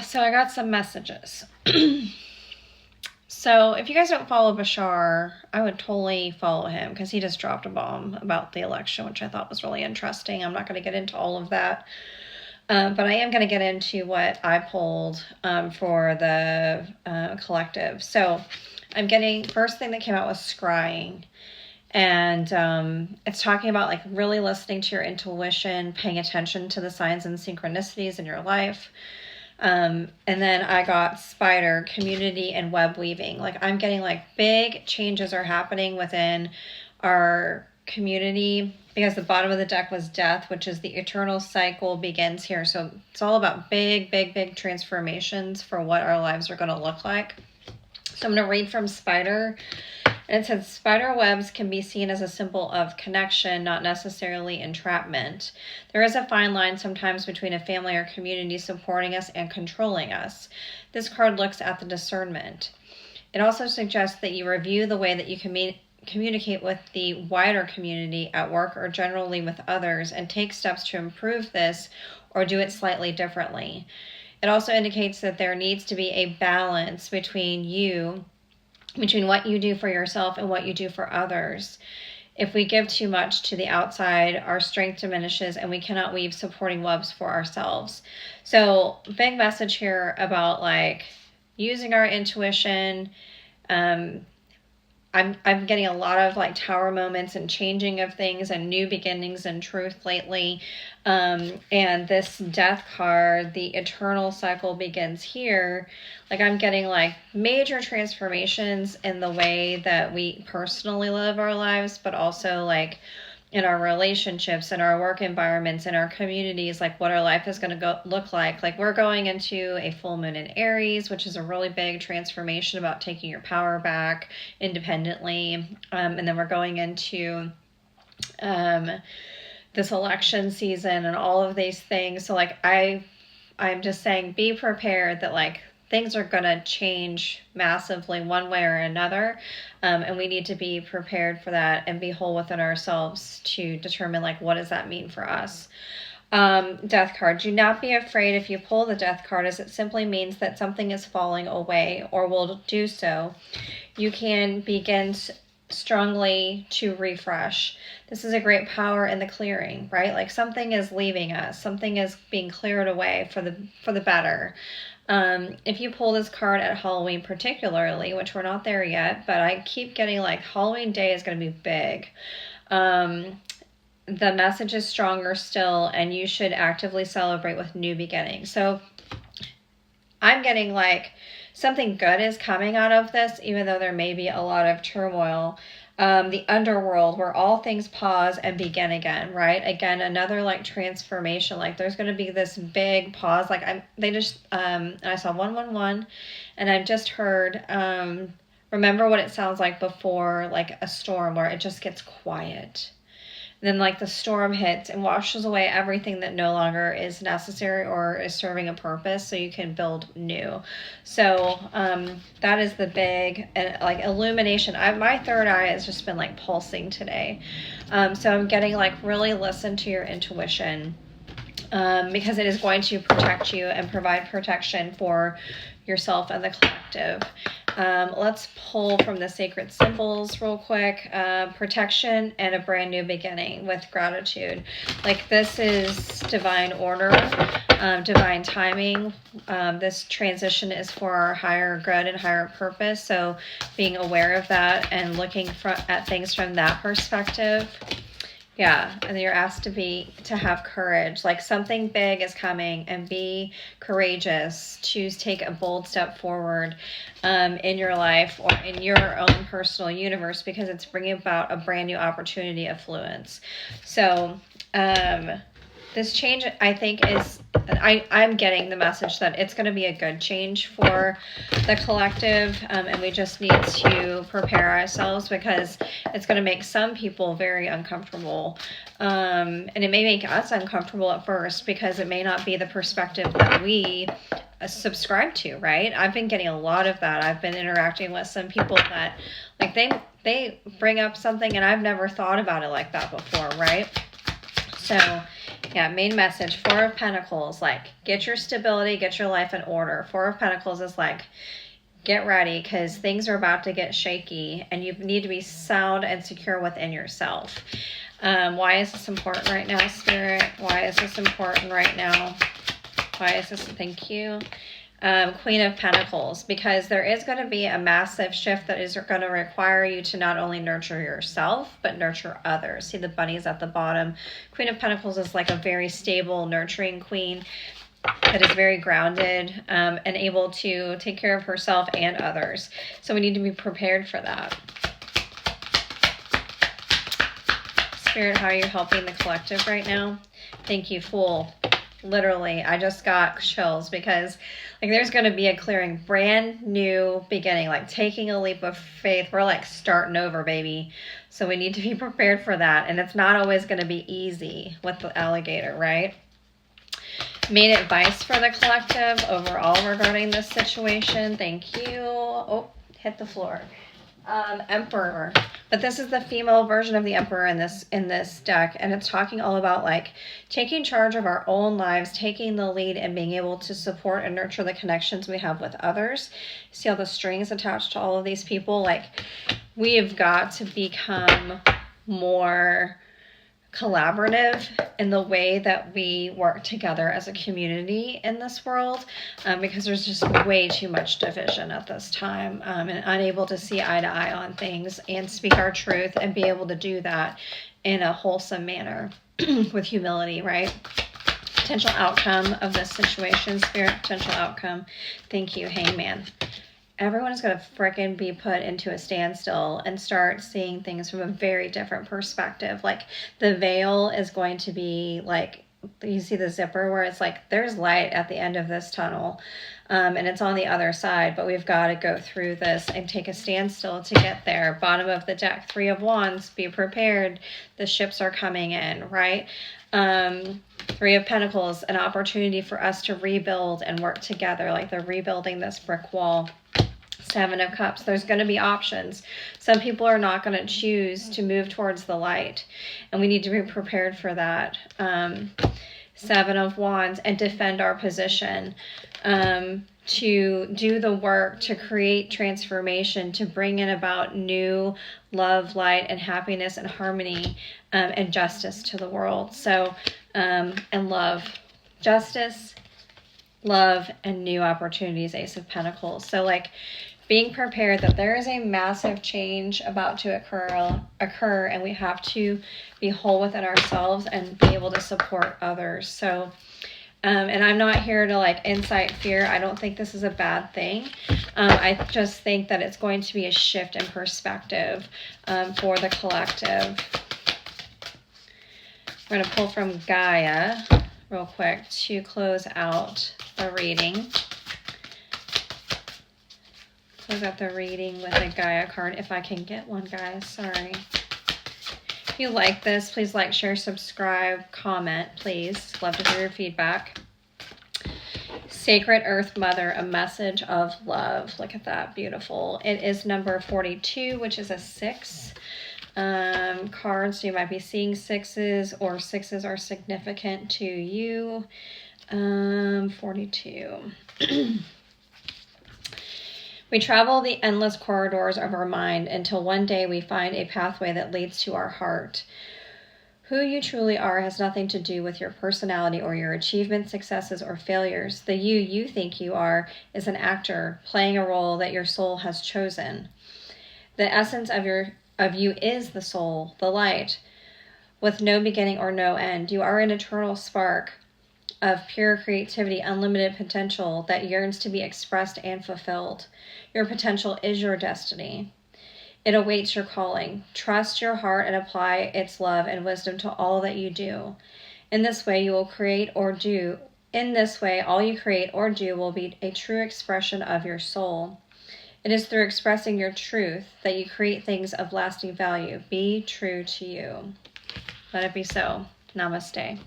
So I got some messages. So if you guys don't follow Bashar, I would totally follow him because he just dropped a bomb about the election, which I thought was really interesting. I'm not going to get into all of that. But I am going to get into what I pulled for the collective. So I'm getting, first thing that came out was scrying. And it's talking about like really listening to your intuition, paying attention to the signs and synchronicities in your life. And then I got spider, community, and web weaving. Like I'm getting like big changes are happening within our community because the bottom of the deck was death, which is the eternal cycle begins here. So it's all about big transformations for what our lives are going to look like. So I'm going to read from Spider. And it says, spider webs can be seen as a symbol of connection, not necessarily entrapment. There is a fine line sometimes between a family or community supporting us and controlling us. This card looks at the discernment. It also suggests that you review the way that you communicate with the wider community at work or generally with others and take steps to improve this or do it slightly differently. It also indicates that there needs to be a balance between what you do for yourself and what you do for others. If we give too much to the outside, our strength diminishes and we cannot weave supporting webs for ourselves. So big message here about like using our intuition. I'm getting a lot of like tower moments and changing of things and new beginnings and truth lately. And this death card, the eternal cycle begins here. Like I'm getting like major transformations in the way that we personally live our lives, but also like in our relationships, in our work environments, in our communities, like what our life is going to look like. Like we're going into a full moon in Aries, which is a really big transformation about taking your power back independently. And then we're going into this election season and all of these things. So like I'm just saying, be prepared that like things are going to change massively one way or another. And we need to be prepared for that and be whole within ourselves to determine like, what does that mean for us? Death card. Do not be afraid if you pull the death card, as it simply means that something is falling away or will do so. You can begin strongly to refresh. This is a great power in the clearing, right? Like something is leaving us, something is being cleared away for the better. If you pull this card at Halloween particularly, which we're not there yet, but I keep getting like Halloween day is going to be big. The message is stronger still, and you should actively celebrate with new beginnings. So I'm getting like something good is coming out of this, even though there may be a lot of turmoil. The underworld, where all things pause and begin again, right? Again, another like transformation. Like there's going to be this big pause. Like and I saw 111, and I've just heard, remember what it sounds like before like a storm where it just gets quiet. Then like the storm hits and washes away everything that no longer is necessary or is serving a purpose, so you can build new. So that is the big like illumination. My third eye has just been like pulsing today. So I'm getting like really listen to your intuition, because it is going to protect you and provide protection for yourself and the collective. Let's pull from the sacred symbols real quick. Protection and a brand new beginning with gratitude. Like this is divine order, divine timing. This transition is for our higher good and higher purpose. So being aware of that and looking at things from that perspective. Yeah, and you're asked to have courage. Like something big is coming, and be courageous to take a bold step forward in your life or in your own personal universe, because it's bringing about a brand new opportunity of fluence. So this change, I think, is I'm getting the message that it's going to be a good change for the collective, and we just need to prepare ourselves, because it's going to make some people very uncomfortable, and it may make us uncomfortable at first because it may not be the perspective that we subscribe to, right? I've been getting a lot of that. I've been interacting with some people that like they bring up something and I've never thought about it like that before, right? So Yeah, main message, Four of Pentacles, like, get your stability, get your life in order. Four of Pentacles is like, get ready because things are about to get shaky and you need to be sound and secure within yourself. Why is this important right now, Spirit? Why is this important right now? Why is this? Thank you. Queen of Pentacles, because there is going to be a massive shift that is going to require you to not only nurture yourself, but nurture others. See the bunnies at the bottom. Queen of Pentacles is like a very stable, nurturing queen that is very grounded and able to take care of herself and others. So we need to be prepared for that. Spirit, how are you helping the collective right now? Thank you, Fool. Literally, I just got chills because like there's going to be a clearing, brand new beginning, like taking a leap of faith. We're like starting over, baby. So we need to be prepared for that. And it's not always going to be easy with the alligator, right? Main advice for the collective overall regarding this situation. Thank you. Oh, hit the floor. Emperor, but this is the female version of the Emperor in this deck, and it's talking all about like taking charge of our own lives, taking the lead, and being able to support and nurture the connections we have with others. See all the strings attached to all of these people? Like, we have got to become more collaborative in the way that we work together as a community in this world, because there's just way too much division at this time, and unable to see eye to eye on things and speak our truth and be able to do that in a wholesome manner with humility, right? Potential outcome of this situation, Spirit, potential outcome. Thank you, Hangman. Everyone is going to frickin' be put into a standstill and start seeing things from a very different perspective. Like, the veil is going to be like, you see the zipper where it's like, there's light at the end of this tunnel, and it's on the other side, but we've got to go through this and take a standstill to get there. Bottom of the deck, Three of Wands, be prepared. The ships are coming in, right? Three of Pentacles, an opportunity for us to rebuild and work together, like they're rebuilding this brick wall. Seven of Cups, there's going to be options. Some people are not going to choose to move towards the light, and we need to be prepared for that. Seven of Wands, and defend our position, to do the work, to create transformation, to bring in about new love, light, and happiness and harmony, and justice to the world. So, and love, justice, love, and new opportunities, Ace of Pentacles. So like, being prepared that there is a massive change about to occur, and we have to be whole within ourselves and be able to support others. So, and I'm not here to like incite fear. I don't think this is a bad thing. I just think that it's going to be a shift in perspective for the collective. We're going to pull from Gaia real quick to close out the reading. Close out the reading with a Gaia card, if I can get one, guys. Sorry. If you like this, please like, share, subscribe, comment, please. Love to hear your feedback. Sacred Earth Mother, a message of love. Look at that, beautiful. It is number 42, which is a 6 card. So you might be seeing sixes, or sixes are significant to you. 42. We travel the endless corridors of our mind until one day we find a pathway that leads to our heart. Who you truly are has nothing to do with your personality or your achievements, successes, or failures. The you think you are is an actor playing a role that your soul has chosen. The essence of you is the soul, the light, with no beginning or no end. You are an eternal spark of pure creativity, unlimited potential that yearns to be expressed and fulfilled. Your potential is your destiny. It awaits your calling. Trust your heart and apply its love and wisdom to all that you do. In this way, all you create or do will be a true expression of your soul. It is through expressing your truth that you create things of lasting value. Be true to you. Let it be so. Namaste.